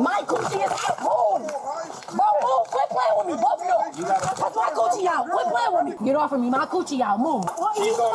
My coochie is out. Move. Bro, move. Quit playing with me. Both of you. Touch my coochie out. Quit playing with me. Get off of me. My coochie out. Move. What are you doing?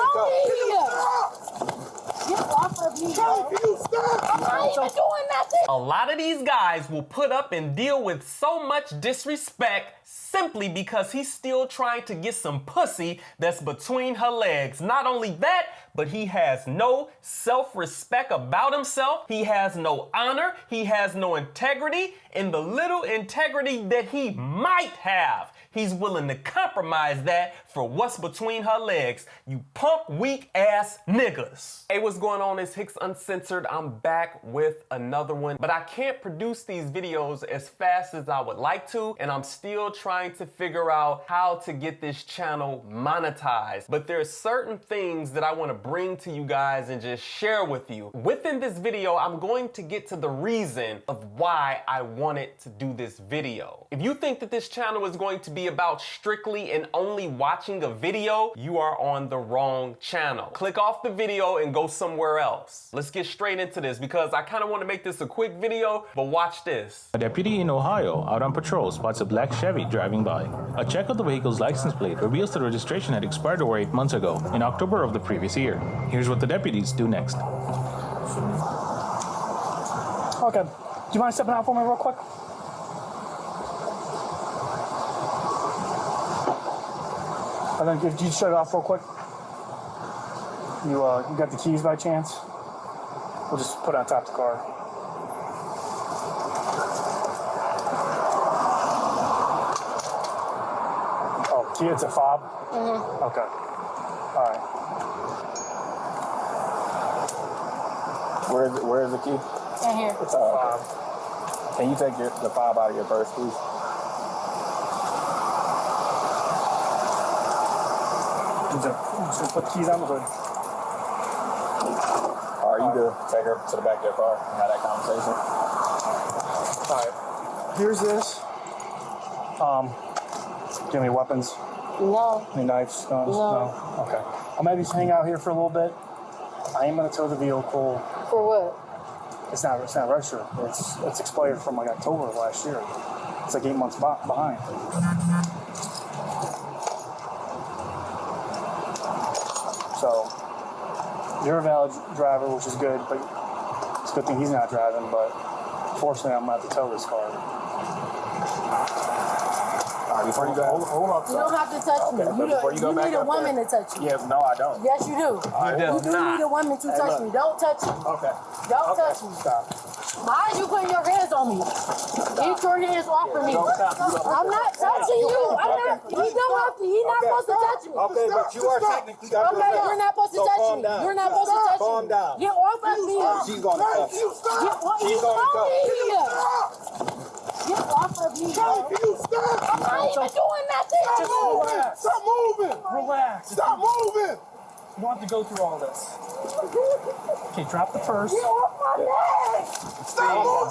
Get off of me. I'm not even doing nothing. A lot of these guys will put up and deal with so much disrespect simply because he's still trying to get some pussy that's between her legs. Not only that, but he has no self-respect about himself. He has no honor. He has no integrity. And the little integrity that he might have, he's willing to compromise that for what's between her legs. You punk, weak ass niggas. Hey, what's going on? It's Hicks Uncensored. I'm back with another one, but I can't produce these videos as fast as I would like to, and I'm still trying to figure out how to get this channel monetized. But there's certain things that I want to bring to you guys and just share with you. Within this video, I'm going to get to the reason of why I wanted to do this video. If you think that this channel is going to be about strictly and only watching a video, you are on the wrong channel. Click off the video and go somewhere else. Let's get straight into this because I kind of want to make this a quick video, but watch this. A deputy in Ohio out on patrol spots a black Chevy driving by. A check of the vehicle's license plate reveals the registration had expired over 8 months ago, in October of the previous year. Here's what the deputies do next. Okay. Do you mind stepping out for me real quick? And then if you shut it off real quick. You got the keys by chance? We'll just put it on top of the car. Oh, key, it's a fob? Mm-hmm. Okay. All right. Where is the key? In here. It's a fob. Can you take the fob out of your purse, please? I'm just gonna put the keys on the hood. Or you could take her to the back of your car and have that conversation. All right. Here's this. Do you have any weapons? No. Any knives, guns? No. Okay. I'll maybe just hang out here for a little bit. I am gonna tow the vehicle. For what? It's not registered. It's expired from like October of last year. It's like 8 months behind. So you're a valid driver, which is good, but it's a good thing he's not driving. But fortunately, I'm gonna have to tow this car. All right, before you go, hold up. You don't have to touch me. You need a woman to touch you. Yeah, no, I don't. Yes, you do. You do need a woman to touch me. Don't touch me. Okay. Don't touch me. Stop. Why are you putting your hands on me? Get your hands off of me. I'm not touching you. I'm not. He don't have to. He's not supposed to touch me. Okay, but you are technically. Okay, you're not supposed to touch me. You're not supposed to touch me. Calm down. Get off of me. She's going to cuff you. She's going to cuff you. Get off of me. I'm not even doing nothing. Just relax. Stop moving. Relax. Stop moving. You don't have to go through all this. Okay, drop the purse. Get off my leg.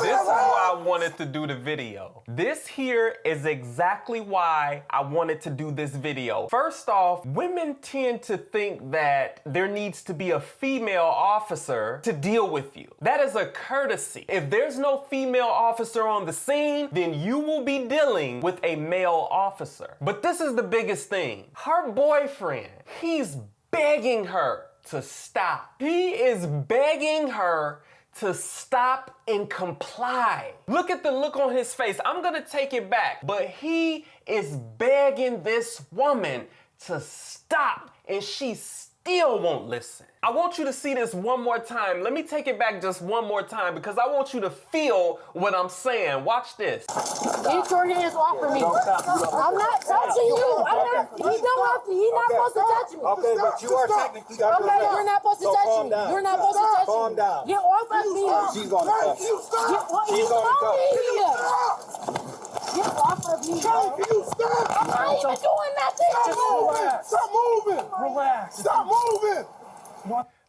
This is why I wanted to do the video. This here is exactly why I wanted to do this video. First off, women tend to think that there needs to be a female officer to deal with you. That is a courtesy. If there's no female officer on the scene, then you will be dealing with a male officer. But this is the biggest thing. Her boyfriend, he's begging her to stop. He is begging her to stop and comply. Look at the look on his face. I'm gonna take it back, but he is begging this woman to stop, and she still won't listen. I want you to see this one more time. Let me take it back just one more time because I want you to feel what I'm saying. Watch this. Get your hands off of me. I'm not touching you. I'm not. He don't have to. He's not supposed to touch me. Okay, but you are technically. Okay, you're not supposed to touch me. You're not supposed to touch me. Calm down. Get off of me. She's going to cuff you. She's going to cuff you. Get off of me. I'm not even doing nothing. Just relax. Stop moving. Relax. Stop moving.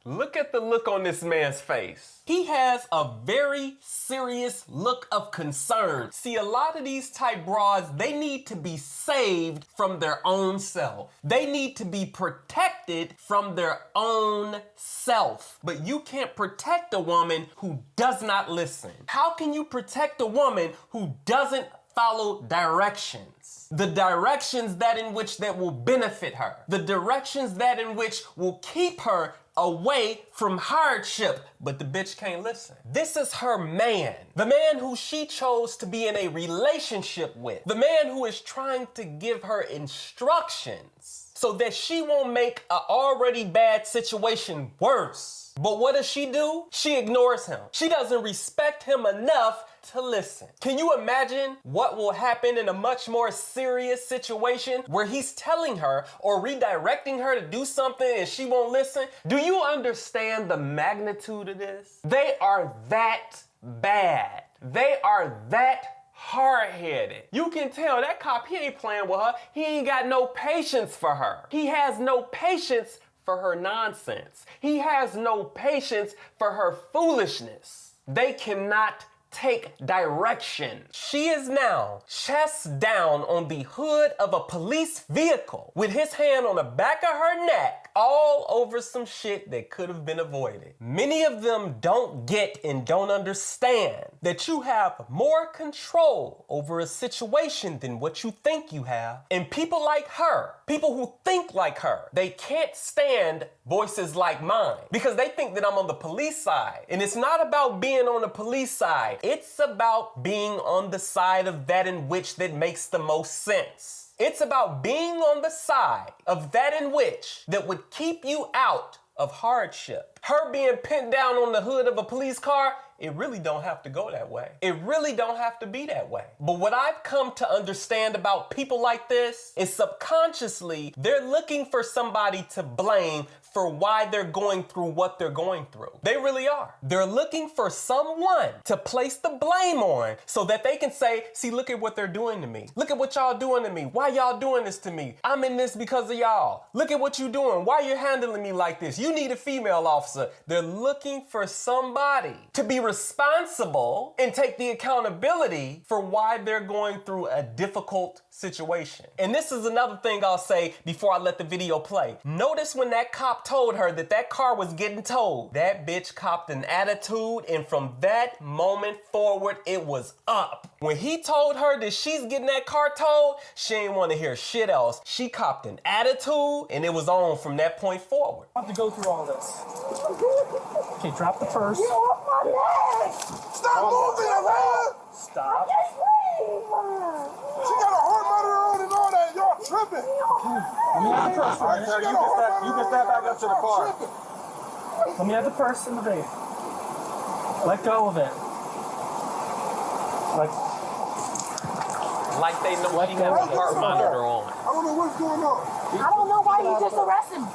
Look at the look on this man's face. He has a very serious look of concern. See, a lot of these type bras, they need to be saved from their own self. They need to be protected from their own self. But you can't protect a woman who does not listen. How can you protect a woman who doesn't follow directions? The directions that will benefit her. The directions that in which will keep her away from hardship, but the bitch can't listen. This is her man. The man who she chose to be in a relationship with. The man who is trying to give her instructions so that she won't make an already bad situation worse. But what does she do? She ignores him. She doesn't respect him enough to listen. Can you imagine what will happen in a much more serious situation where he's telling her or redirecting her to do something and she won't listen? Do you understand the magnitude of this? They are that bad. They are that hard-headed. You can tell that cop, he ain't playing with her. He ain't got no patience for her. He has no patience for her nonsense. He has no patience for her foolishness. They cannot take direction. She is now chest down on the hood of a police vehicle with his hand on the back of her neck, all over some shit that could have been avoided. Many of them don't get and don't understand that you have more control over a situation than what you think you have. And people like her, people who think like her, they can't stand voices like mine because they think that I'm on the police side. And it's not about being on the police side. It's about being on the side of that in which that makes the most sense. It's about being on the side of that in which that would keep you out of hardship. Her being pinned down on the hood of a police car, it really don't have to go that way. It really don't have to be that way. But what I've come to understand about people like this is subconsciously, they're looking for somebody to blame for why they're going through what they're going through. They really are. They're looking for someone to place the blame on so that they can say, see, look at what they're doing to me. Look at what y'all doing to me. Why y'all doing this to me? I'm in this because of y'all. Look at what you doing. Why you handling me like this? You need a female officer. They're looking for somebody to be responsible and take the accountability for why they're going through a difficult situation. And this is another thing I'll say before I let the video play. Notice when that cop told her that that car was getting towed, that bitch copped an attitude, and from that moment forward, it was up. When he told her that she's getting that car towed, she ain't want to hear shit else. She copped an attitude, and it was on from that point forward. I have to go through all this. Okay, drop the purse. Get off my leg! Stop moving, man! Stop. She got a heart monitor on and all that. Y'all tripping. Let me have the purse. All right, sir, you can step back up to the car. Let me have the purse in the bag. Let go of it. Like they know he got a heart monitor on. I don't know what's going on. I don't know why you just arrested me.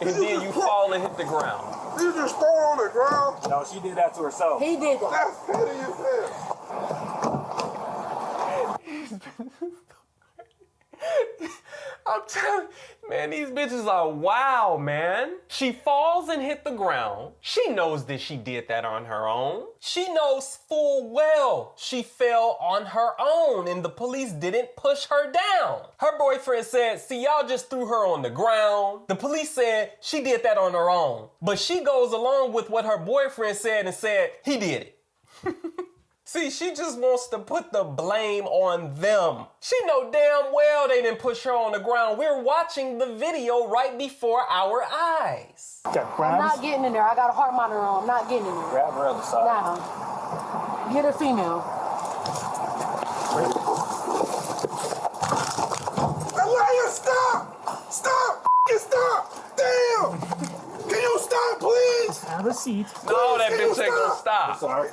And then you fall and hit the ground. You just throw on the ground. No, she did that to herself. He did that. That's petty as hell. I'm telling you, man, these bitches are wild, man. She falls and hit the ground. She knows that she did that on her own. She knows full well she fell on her own and the police didn't push her down. Her boyfriend said, see, y'all just threw her on the ground. The police said she did that on her own. But she goes along with what her boyfriend said and said, he did it. See, she just wants to put the blame on them. She know damn well they didn't push her on the ground. We're watching the video right before our eyes. Got I'm grabs? not getting in there. I got a heart monitor on. I'm not getting in there. Grab her other side. Nah. Get a female. Alaya, stop! Stop! Stop! Damn! Can you stop, please? Have a seat. No, that Can you bitch ain't gonna stop? stop. Sorry.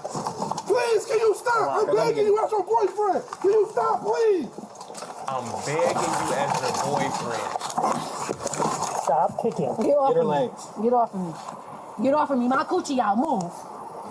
Please, can you stop? I'm begging you as your boyfriend. Can you stop, please? I'm begging you as your boyfriend. Stop kicking. Get off Get her of me. legs. Get off of me. Get off of me. My coochie out. Move.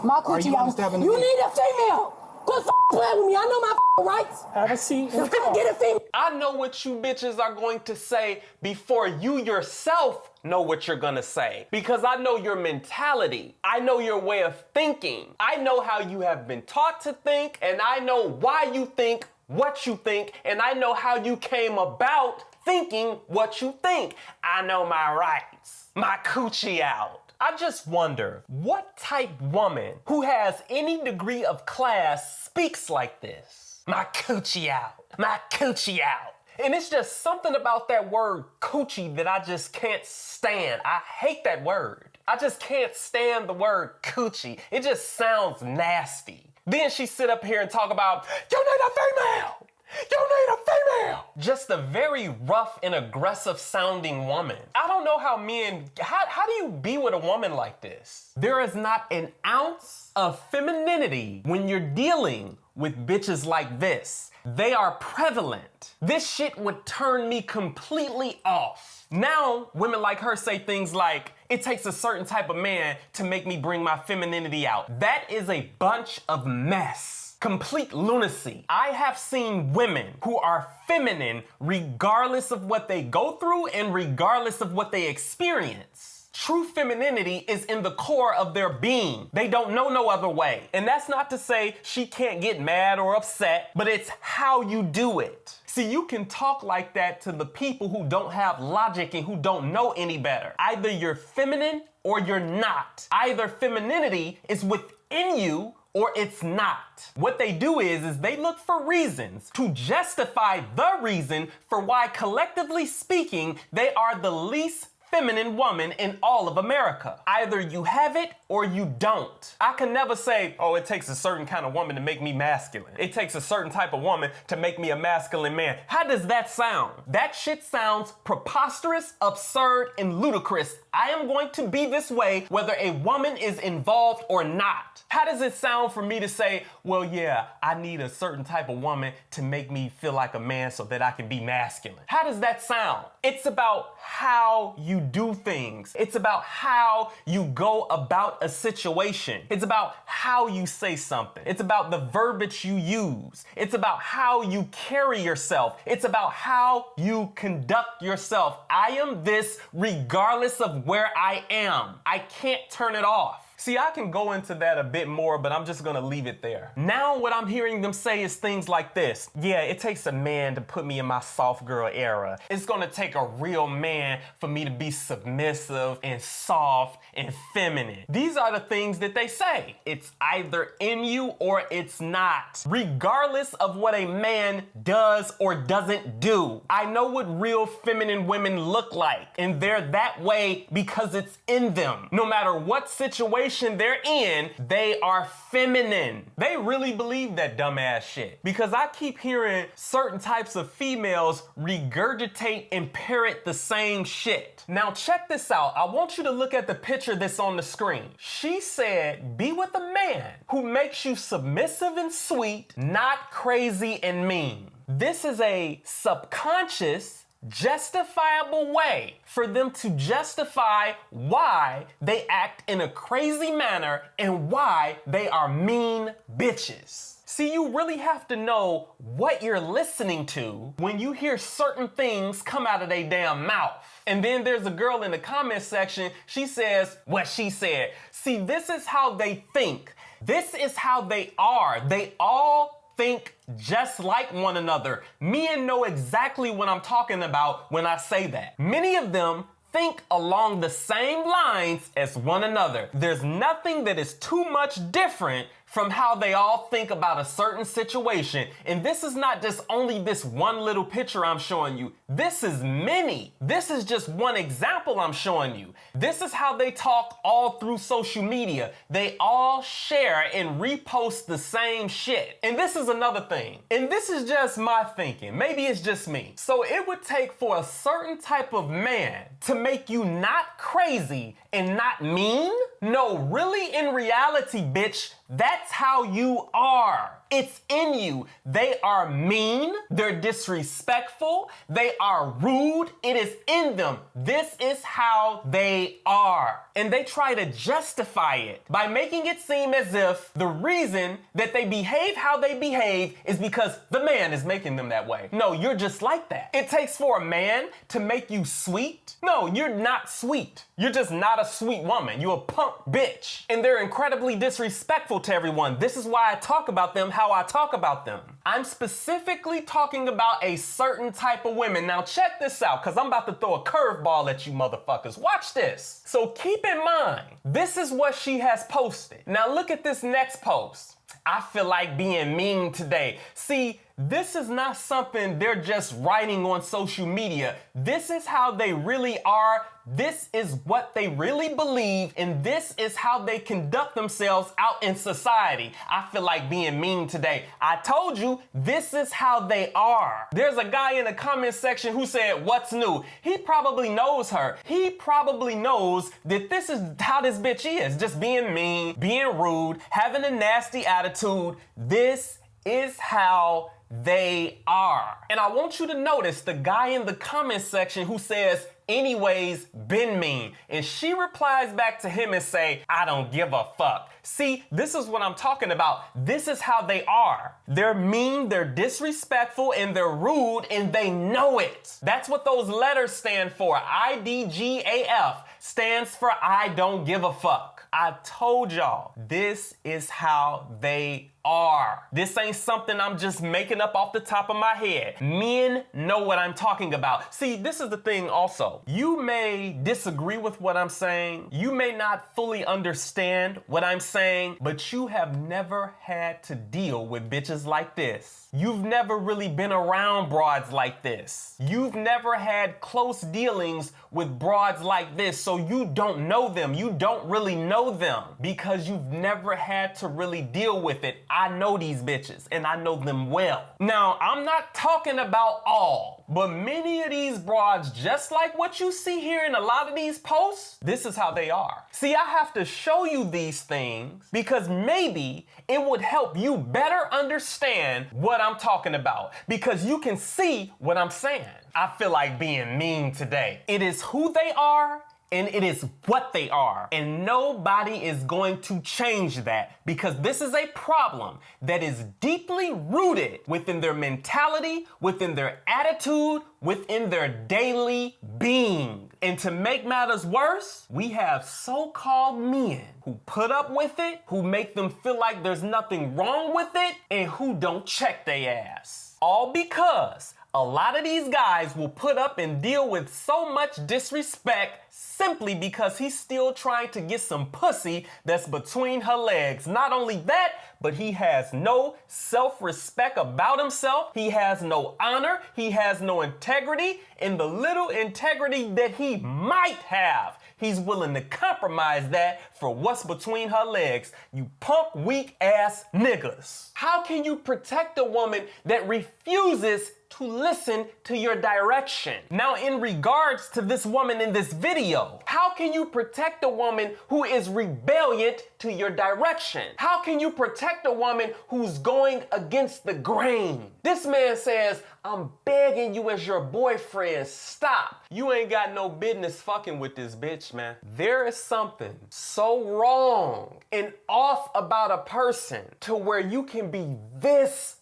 My coochie you out. stabbing the You knee? need a female. Quit playing with me. I know my rights. Have a seat and Come get it, female. I know what you bitches are going to say before you yourself know what you're gonna say. Because I know your mentality. I know your way of thinking. I know how you have been taught to think, and I know why you think what you think, and I know how you came about thinking what you think. I know my rights. My coochie out. I just wonder what type woman who has any degree of class speaks like this. My coochie out. My coochie out. And it's just something about that word coochie that I just can't stand. I hate that word. I just can't stand the word coochie. It just sounds nasty. Then she sit up here and talk about, you need a female. You need a female. Just a very rough and aggressive sounding woman. I don't know how men, how do you be with a woman like this? There is not an ounce of femininity when you're dealing with bitches like this. They are prevalent. This shit would turn me completely off. Now, women like her say things like, it takes a certain type of man to make me bring my femininity out. That is a bunch of mess. Complete lunacy. I have seen women who are feminine regardless of what they go through and regardless of what they experience. True femininity is in the core of their being. They don't know no other way. And that's not to say she can't get mad or upset, but it's how you do it. See, you can talk like that to the people who don't have logic and who don't know any better. Either you're feminine or you're not. Either femininity is within you or it's not. What they do is they look for reasons to justify the reason for why, collectively speaking, they are the least feminine woman in all of America. Either you have it or you don't. I can never say, oh, it takes a certain kind of woman to make me masculine. It takes a certain type of woman to make me a masculine man. How does that sound? That shit sounds preposterous, absurd, and ludicrous. I am going to be this way whether a woman is involved or not. How does it sound for me to say, well, yeah, I need a certain type of woman to make me feel like a man so that I can be masculine? How does that sound? It's about how you do things. It's about how you go about a situation. It's about how you say something. It's about the verbiage you use. It's about how you carry yourself. It's about how you conduct yourself. I am this regardless of where I am. I can't turn it off. See, I can go into that a bit more, but I'm just gonna leave it there. Now what I'm hearing them say is things like this. Yeah, it takes a man to put me in my soft girl era. It's gonna take a real man for me to be submissive and soft and feminine. These are the things that they say. It's either in you or it's not. Regardless of what a man does or doesn't do. I know what real feminine women look like, and they're that way because it's in them. No matter what situation they're in, they are feminine. They really believe that dumbass shit. Because I keep hearing certain types of females regurgitate and parrot the same shit. Now check this out. I want you to look at the picture that's on the screen. She said, be with a man who makes you submissive and sweet, not crazy and mean. This is a subconscious, justifiable way for them to justify why they act in a crazy manner and why they are mean bitches. See, you really have to know what you're listening to when you hear certain things come out of their damn mouth. And then there's a girl in the comment section, she says what she said. See, this is how they think. This is how they are. They all think just like one another. Men know exactly what I'm talking about when I say that. Many of them think along the same lines as one another. There's nothing that is too much different from how they all think about a certain situation. And this is not just only this one little picture I'm showing you. This is many. This is just one example I'm showing you. This is how they talk all through social media. They all share and repost the same shit. And this is another thing. And this is just my thinking. Maybe it's just me. So it would take for a certain type of man to make you not crazy and not mean? No, really, in reality, bitch, that's how you are. It's in you. They are mean, they're disrespectful, they are rude, it is in them. This is how they are. And they try to justify it by making it seem as if the reason that they behave how they behave is because the man is making them that way. No, you're just like that. It takes for a man to make you sweet. No, you're not sweet. You're just not a sweet woman. You're a punk bitch. And they're incredibly disrespectful to everyone. This is why I talk about them how I talk about them. I'm specifically talking about a certain type of women. Now check this out, because I'm about to throw a curveball at you motherfuckers. Watch this. So keep in mind, this is what she has posted. Now look at this next post. I feel like being mean today. See, this is not something they're just writing on social media. This is how they really are. This is what they really believe, and this is how they conduct themselves out in society. I feel like being mean today. I told you, this is how they are. There's a guy in the comment section who said, what's new? He probably knows her. He probably knows that this is how this bitch is. Just being mean, being rude, having a nasty attitude. This is how they are. And I want you to notice the guy in the comment section who says, anyways, been mean. And she replies back to him and say, I don't give a fuck. See, this is what I'm talking about. This is how they are. They're mean, they're disrespectful, and they're rude, and they know it. That's what those letters stand for. IDGAF stands for I don't give a fuck. I told y'all, this is how they are. This ain't something I'm just making up off the top of my head. Men know what I'm talking about. See, this is the thing also. You may disagree with what I'm saying. You may not fully understand what I'm saying, but you have never had to deal with bitches like this. You've never really been around broads like this. You've never had close dealings with broads like this, so you don't know them. You don't really know them because you've never had to really deal with it. I know these bitches and I know them well. Now, I'm not talking about all, but many of these broads, just like what you see here in a lot of these posts, this is how they are. See, I have to show you these things because maybe it would help you better understand what I'm talking about because you can see what I'm saying. I feel like being mean today. It is who they are and it is what they are. And nobody is going to change that because this is a problem that is deeply rooted within their mentality, within their attitude, within their daily being. And to make matters worse, we have so-called men who put up with it, who make them feel like there's nothing wrong with it, and who don't check their ass. All because a lot of these guys will put up and deal with so much disrespect simply because he's still trying to get some pussy that's between her legs. Not only that, but he has no self-respect about himself. He has no honor. He has no integrity. And the little integrity that he might have, he's willing to compromise that for what's between her legs. You punk, weak ass niggas. How can you protect a woman that refuses to listen to your direction? Now, in regards to this woman in this video, how can you protect a woman who is rebellious to your direction? How can you protect a woman who's going against the grain? This man says, I'm begging you as your boyfriend, stop. You ain't got no business fucking with this bitch, man. There is something so wrong and off about a person to where you can be this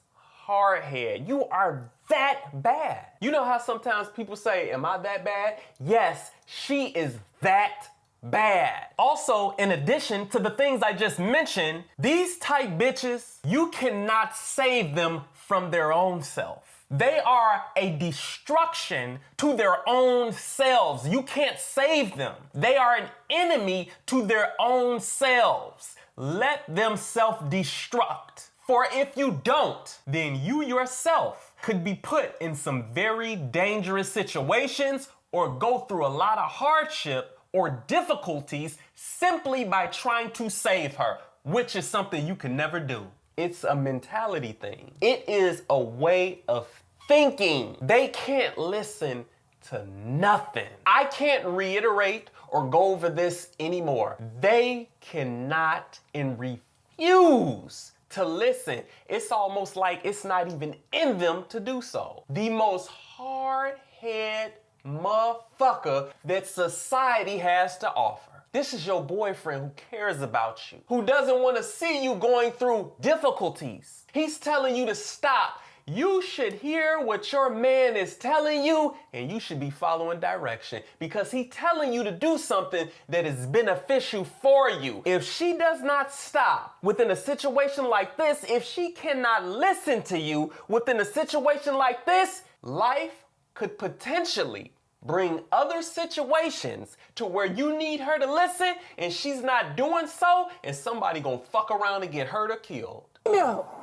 hardhead. You are that bad. You know how sometimes people say, am I that bad? Yes, she is that bad. Also, in addition to the things I just mentioned, these type bitches, you cannot save them from their own self. They are a destruction to their own selves. You can't save them. They are an enemy to their own selves. Let them self-destruct. For if you don't, then you yourself could be put in some very dangerous situations or go through a lot of hardship or difficulties simply by trying to save her, which is something you can never do. It's a mentality thing. It is a way of thinking. They can't listen to nothing. I can't reiterate or go over this anymore. They cannot and refuse to listen. It's almost like it's not even in them to do so. The most hard-headed motherfucker that society has to offer. This is your boyfriend who cares about you, who doesn't want to see you going through difficulties. He's telling you to stop. You should hear what your man is telling you, and you should be following direction because he's telling you to do something that is beneficial for you. If she does not stop within a situation like this, if she cannot listen to you within a situation like this, life could potentially bring other situations to where you need her to listen and she's not doing so, and somebody gonna fuck around and get hurt or killed.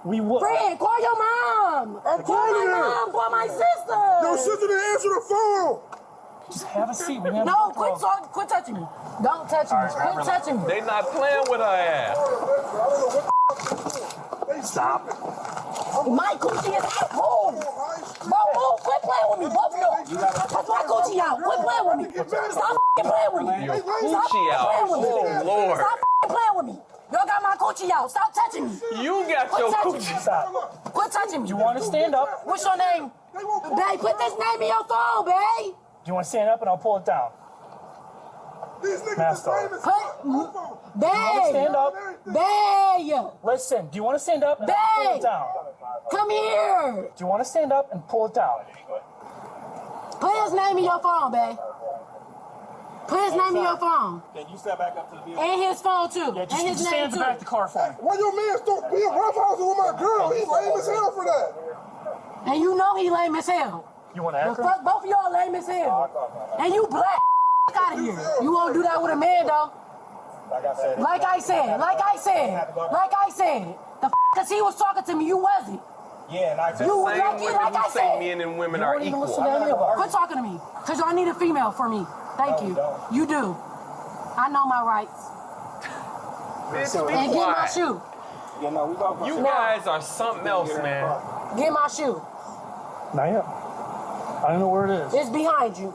We would. Fred, call your mom. I'm Call calling my her. mom. Call my sister. Your sister didn't answer the phone. Just have a seat. We have No, quit touching me. Don't touch me. Quit touching me. They not playing with her ass. Stop. My coochie is out. Move. Move. Quit playing with me. Both of you. Touch my coochie out. Quit playing with me. Stop playing with me. Your Stop coochie out. playing with me. Oh, Lord. Stop playing with me. Y'all got my coochie out. Stop touching me. You got your touching coochie. me. Stop. Quit touching me. You want to stand up? What's your name? Babe, put this name in your phone, babe. You want to stand up and I'll pull it down? These niggas Master. is famous. Babe. Stand up. Babe. Listen, do you want to stand up and I'll pull Babe. it down? Come here. Do you want to stand up and pull it down? Put his name in your phone, babe. Put his name in your phone. Can you step back up to the vehicle? And his phone, too. Yeah, And just his stand name, in the too. back of the car for me. Why your man start being roughhousing with my girl? He's lame as hell for that. And you know he lame as hell. You want to The act? fuck, both of y'all lame as hell. And you black. Out of here. You won't do that with a man, though. Like I said. Like I said. The because he was talking to me, you wasn't. Yeah, and I just You Same like it, women like I who say said. men and women You are won't even listen equal. to him. Quit talking to me. Because y'all need a female for me. Thank you. You do. I know my rights. Bitch, And be get my quiet. shoe. You know, we go. You guys are something else, man. Get my shoe. Not yet. I don't know where it is. It's behind you.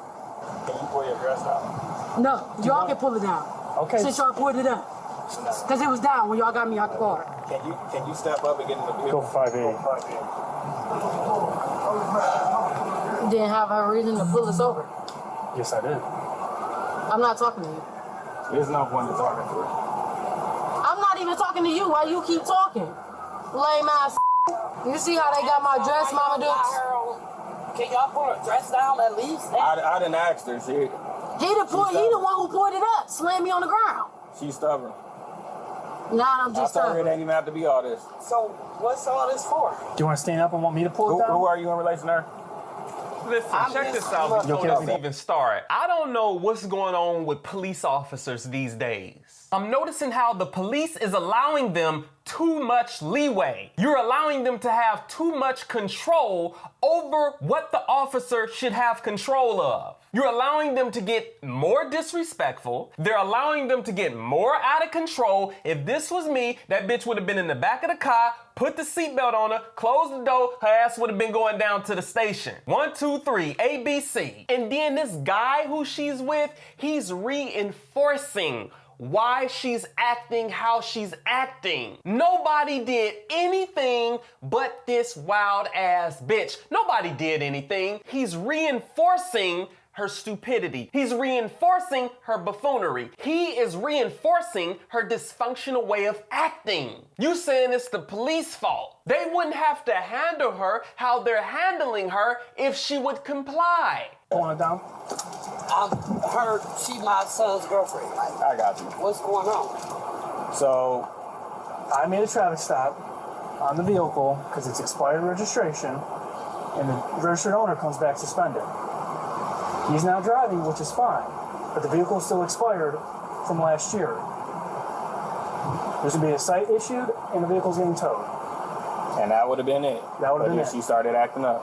Can you pull your dress out? No, y'all can pull it down. Okay. Since y'all pulled it up. Because it was down when y'all got me out the car. Can you step up and get in the vehicle? Go for 5'8". Didn't have a reason to pull us over. Yes, I did. I'm not talking to you. There's no point in talking to her. I'm not even talking to you. Why you keep talking? Lame ass. You see how they got my dress, Mama Dukes? Can y'all pull her dress down at least? I didn't ask her. She He the one who poured it up, slammed me on the ground. she's stubborn. Now I'm I just told her it stubborn. ain't even have to be all this. So what's all this for? Do you want to stand up and want me to pull it Who down? are you in relation to her? Listen, check this out You before okay this with even started. I don't know what's going on with police officers these days. I'm noticing how the police is allowing them too much leeway. You're allowing them to have too much control over what the officer should have control of. You're allowing them to get more disrespectful. They're allowing them to get more out of control. If this was me, that bitch would have been in the back of the car, put the seatbelt on her, closed the door, her ass would have been going down to the station. 1, 2, 3, ABC. And then this guy who she's with, he's reinforcing why she's acting how she's acting. Nobody did anything but this wild ass bitch. Nobody did anything. He's reinforcing her stupidity. He's reinforcing her buffoonery. He is reinforcing her dysfunctional way of acting. You saying it's the police fault. They wouldn't have to handle her how they're handling her if she would comply. Pulling it down? I heard she my son's girlfriend. Like, I got you. what's going on? So I made a traffic stop on the vehicle because it's expired registration, and the registered owner comes back suspended. He's now driving, which is fine, but the vehicle is still expired from last year. There's gonna be a cite issued, and the vehicle's getting towed. and that would have been it. That would have But been then it. she started acting up.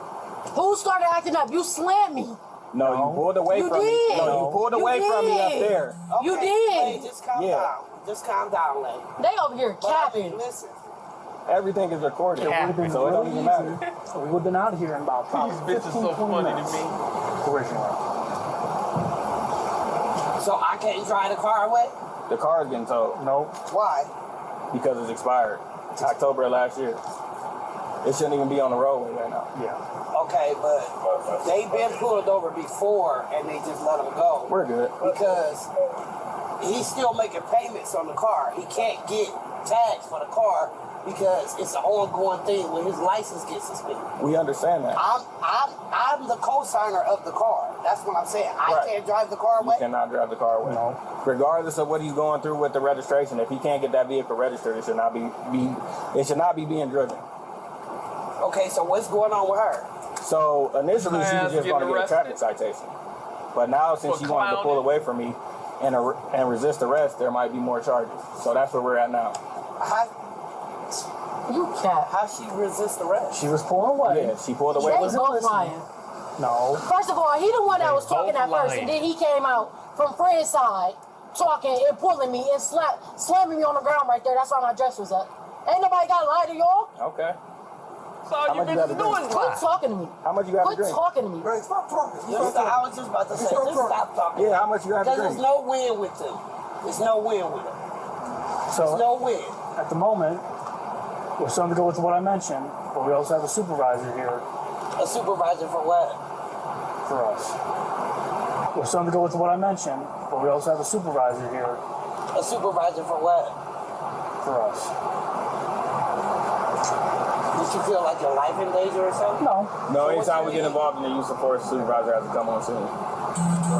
Who started acting up? You slammed me. No, you pulled away You from me. did. No, you pulled You away from me up did. there. You Okay, did. Lady, just calm Yeah. down. Just calm down, lady. They over here But capping. listen, Everything is recorded, Capping. so it don't even matter. So we would have been out of here in about These bitches so 15, 20 funny to minutes. me. Originally. So I can't drive the car away? The car is getting towed. Nope. Why? Because it's expired. October of last year. It shouldn't even be on the roadway right now. Yeah. Okay, but they've been pulled over before and they just let him go. We're good. Because he's still making payments on the car. He can't get tags for the car because it's an ongoing thing when his license gets suspended. We understand that. I'm the co-signer of the car. That's what I'm saying. I can't drive the car away. You cannot drive the car away. No. Regardless of what he's going through with the registration, if he can't get that vehicle registered, it should not be being driven. Okay, so what's going on with her? So initially she was just going to get a arrested? traffic citation, but now since she wanted to pull away from me and resist arrest, there might be more charges. So that's where we're at now. You cat. How she resist arrest? She was pulling away. Yeah, she pulled away. They wasn't both listening. lying. No. First of all, he the one that was talking both at first, lying. and then he came out from Fred's side, talking and pulling me and slamming me on the ground right there. That's why my dress was up. Ain't nobody got to lie to y'all. Okay. So all you much you got to bitches doing is Quit lie. talking to me. How much you got to Quit drink? talking to me. Hey, stop talking. I was just about to say, just stop talking. Yeah, how much you got to Because drink? there's no win with them. There's no win with them. So There's no win. at the moment, we're starting to go with what I mentioned, but we also have a supervisor here A supervisor for what? for us. We're starting to go with what I mentioned, but we also have a supervisor here A supervisor for what? for us. Did you feel like your life in danger or something? No. No, anytime we get involved in the use of force, the supervisor has to come on scene.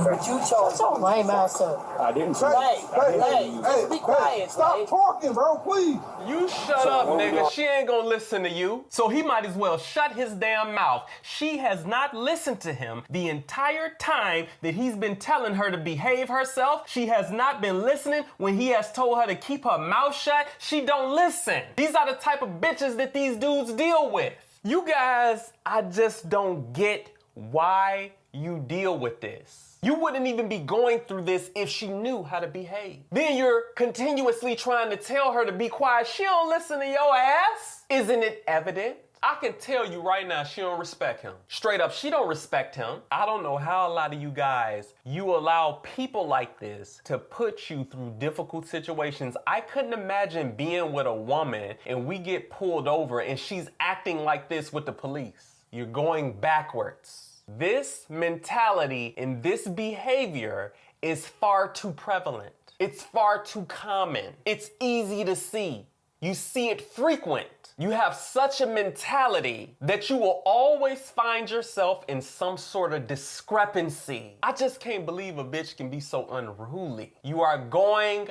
But you chose. Shut your lame ass up. I didn't choose. Hey, just be quiet, Stop Slay. talking, bro, please. You shut up, nigga. She ain't gonna listen to you. So he might as well shut his damn mouth. She has not listened to him the entire time that he's been telling her to behave herself. She has not been listening when he has told her to keep her mouth shut. She don't listen. These are the type of bitches that these dudes deal with. You guys, I just don't get why you deal with this. You wouldn't even be going through this if she knew how to behave. Then you're continuously trying to tell her to be quiet. She don't listen to your ass. Isn't it evident? I can tell you right now, she don't respect him. Straight up, she don't respect him. I don't know how a lot of you guys, you allow people like this to put you through difficult situations. I couldn't imagine being with a woman and we get pulled over and she's acting like this with the police. You're going backwards. This mentality and this behavior is far too prevalent. It's far too common. It's easy to see. You see it frequent. You have such a mentality that you will always find yourself in some sort of discrepancy. I just can't believe a bitch can be so unruly. You are going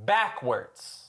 backwards.